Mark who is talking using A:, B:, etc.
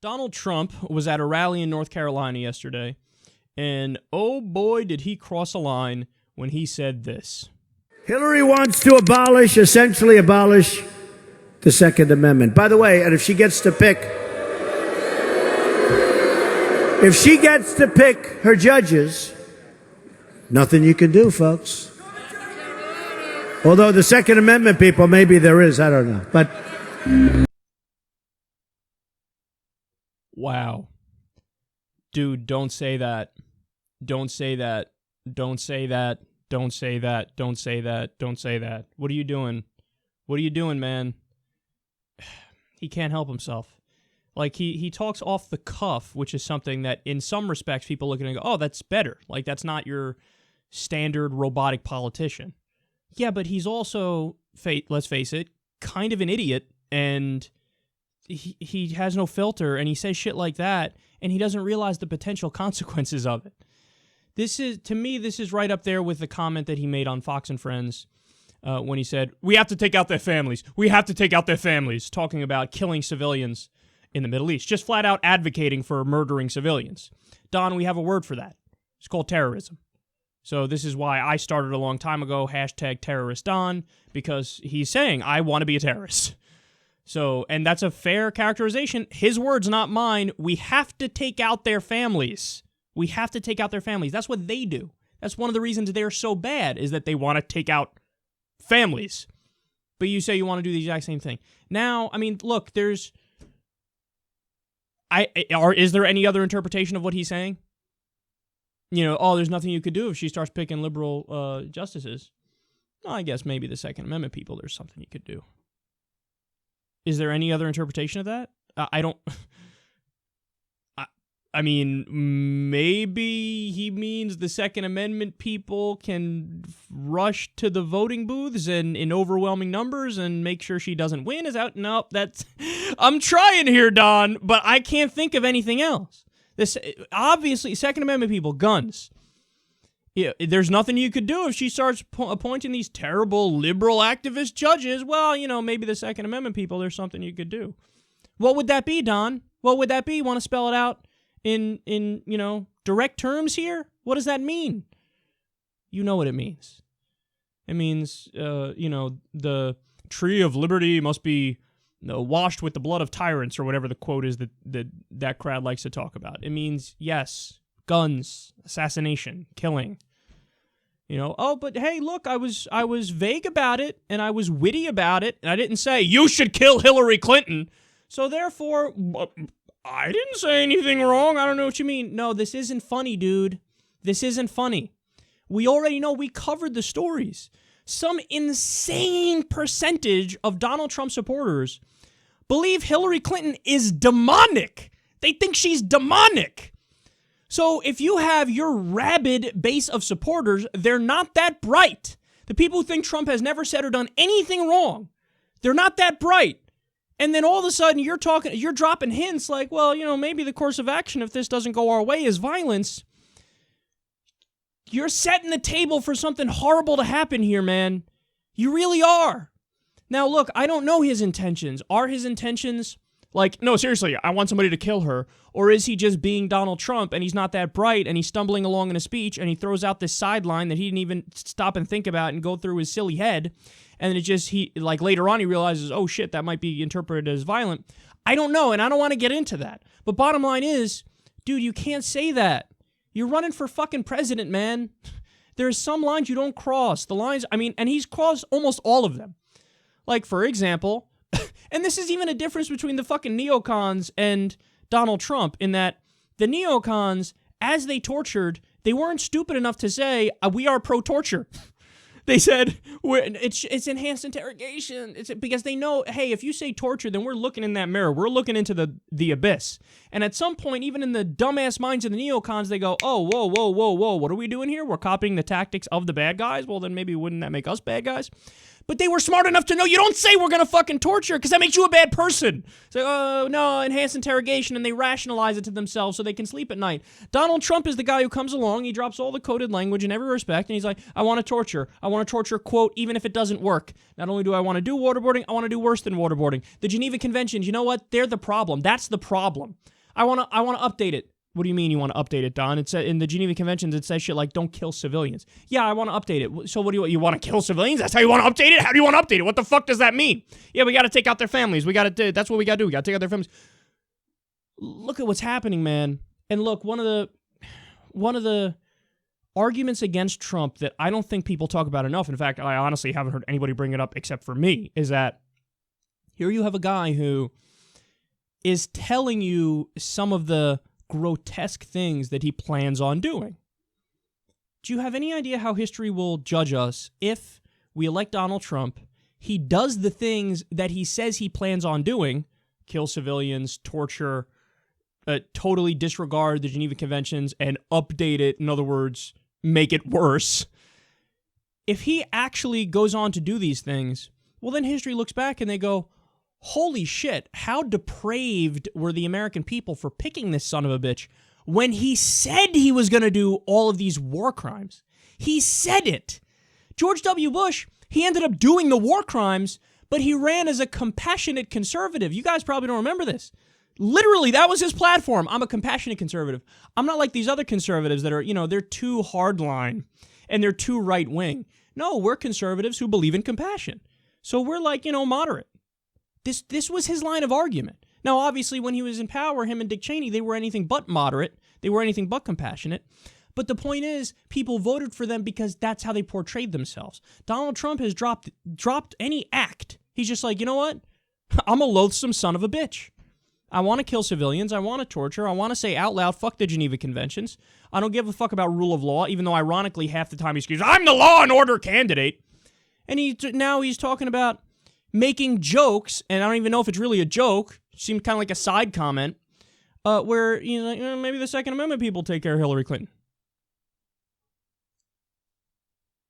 A: Donald Trump was at a rally in North Carolina yesterday, and oh boy, did he cross a line when he said this.
B: Hillary wants to essentially abolish the Second Amendment. By the way, and if she gets to pick her judges, nothing you can do, folks. Although the Second Amendment people, maybe there is, I don't know. But
A: wow. Dude, don't say that. Don't say that. Don't say that. Don't say that. Don't say that. Don't say that. What are you doing? What are you doing, man? He can't help himself. Like, he talks off the cuff, which is something that in some respects people look at it and go, oh, that's better. Like, that's not your standard robotic politician. Yeah, but he's also, let's face it, kind of an idiot, and he has no filter, and he says shit like that, and he doesn't realize the potential consequences of it. To me, this is right up there with the comment that he made on Fox and Friends when he said, we have to take out their families. We have to take out their families, talking about killing civilians in the Middle East, just flat out advocating for murdering civilians. Don, we have a word for that. It's called terrorism. So this is why I started a long time ago, #TerroristDon, because he's saying, I want to be a terrorist. So, and that's a fair characterization. His words, not mine. We have to take out their families. We have to take out their families. That's what they do. That's one of the reasons they're so bad, is that they want to take out families. But you say you want to do the exact same thing. Now, I mean, look, is there any other interpretation of what he's saying? You know, oh, there's nothing you could do if she starts picking liberal justices. Well, I guess maybe the Second Amendment people, there's something you could do. Is there any other interpretation of that? I mean, maybe he means the Second Amendment people can rush to the voting booths and in overwhelming numbers and make sure she doesn't win. Nope, I'm trying here, Don, but I can't think of anything else. This obviously, Second Amendment people, guns. Yeah, there's nothing you could do if she starts appointing these terrible liberal activist judges. Well, you know, maybe the Second Amendment people, there's something you could do. What would that be, Don? What would that be? You want to spell it out in you know, direct terms here? What does that mean? You know what it means. It means, you know, the tree of liberty must be washed with the blood of tyrants, or whatever the quote is that crowd likes to talk about. It means, yes, guns, assassination, killing. You know, oh, but hey, look, I was vague about it, and I was witty about it, and I didn't say, you should kill Hillary Clinton. So therefore, I didn't say anything wrong. I don't know what you mean. No, this isn't funny, dude. This isn't funny. We already know, we covered the stories. Some insane percentage of Donald Trump supporters believe Hillary Clinton is demonic. They think she's demonic. So if you have your rabid base of supporters, they're not that bright. The people who think Trump has never said or done anything wrong, they're not that bright. And then all of a sudden you're dropping hints like, well, you know, maybe the course of action if this doesn't go our way is violence. You're setting the table for something horrible to happen here, man. You really are. Now, look, I don't know his intentions. Are his intentions like, no, seriously, I want somebody to kill her? Or is he just being Donald Trump and he's not that bright and he's stumbling along in a speech and he throws out this sideline that he didn't even stop and think about and go through his silly head? And later on he realizes, oh shit, that might be interpreted as violent. I don't know, and I don't want to get into that. But bottom line is, dude, you can't say that. You're running for fucking president, man. There's some lines you don't cross. The lines, I mean, and he's crossed almost all of them. Like, for example, and this is even a difference between the fucking neocons and Donald Trump, in that the neocons, as they tortured, they weren't stupid enough to say, we are pro-torture. They said, it's enhanced interrogation. It's because they know, hey, if you say torture, then we're looking in that mirror. We're looking into the abyss. And at some point, even in the dumbass minds of the neocons, they go, oh, whoa, what are we doing here? We're copying the tactics of the bad guys? Well, then maybe wouldn't that make us bad guys? But they were smart enough to know you don't say we're going to fucking torture because that makes you a bad person. So, oh, no, enhanced interrogation, and they rationalize it to themselves so they can sleep at night. Donald Trump is the guy who comes along, he drops all the coded language in every respect, and he's like, I want to torture. I want to torture, quote, even if it doesn't work. Not only do I want to do waterboarding, I want to do worse than waterboarding. The Geneva Conventions, you know what? They're the problem. That's the problem. I want to update it. What do you mean you want to update it, Don? It said in the Geneva Conventions, it says shit like, don't kill civilians. Yeah, I want to update it. So what do you want to kill civilians? That's how you want to update it? How do you want to update it? What the fuck does that mean? Yeah, we got to take out their families. That's what we got to do. We got to take out their families. Look at what's happening, man. And look, one of the arguments against Trump that I don't think people talk about enough, in fact, I honestly haven't heard anybody bring it up except for me, is that here you have a guy who is telling you some of the grotesque things that he plans on doing. Do you have any idea how history will judge us if we elect Donald Trump, he does the things that he says he plans on doing, kill civilians, torture, totally disregard the Geneva Conventions, and update it, in other words, make it worse. If he actually goes on to do these things, well, then history looks back and they go, holy shit, how depraved were the American people for picking this son of a bitch when he said he was going to do all of these war crimes. He said it. George W. Bush, he ended up doing the war crimes, but he ran as a compassionate conservative. You guys probably don't remember this. Literally, that was his platform. I'm a compassionate conservative. I'm not like these other conservatives that are, they're too hardline and they're too right-wing. No, we're conservatives who believe in compassion. So we're like, moderate. This was his line of argument. Now, obviously, when he was in power, him and Dick Cheney, they were anything but moderate. They were anything but compassionate. But the point is, people voted for them because that's how they portrayed themselves. Donald Trump has dropped any act. He's just like, you know what? I'm a loathsome son of a bitch. I want to kill civilians. I want to torture. I want to say out loud, fuck the Geneva Conventions. I don't give a fuck about rule of law, even though ironically half the time he screams, I'm the law and order candidate. And now he's talking about making jokes, and I don't even know if it's really a joke. It seemed kind of like a side comment, where maybe the Second Amendment people take care of Hillary Clinton.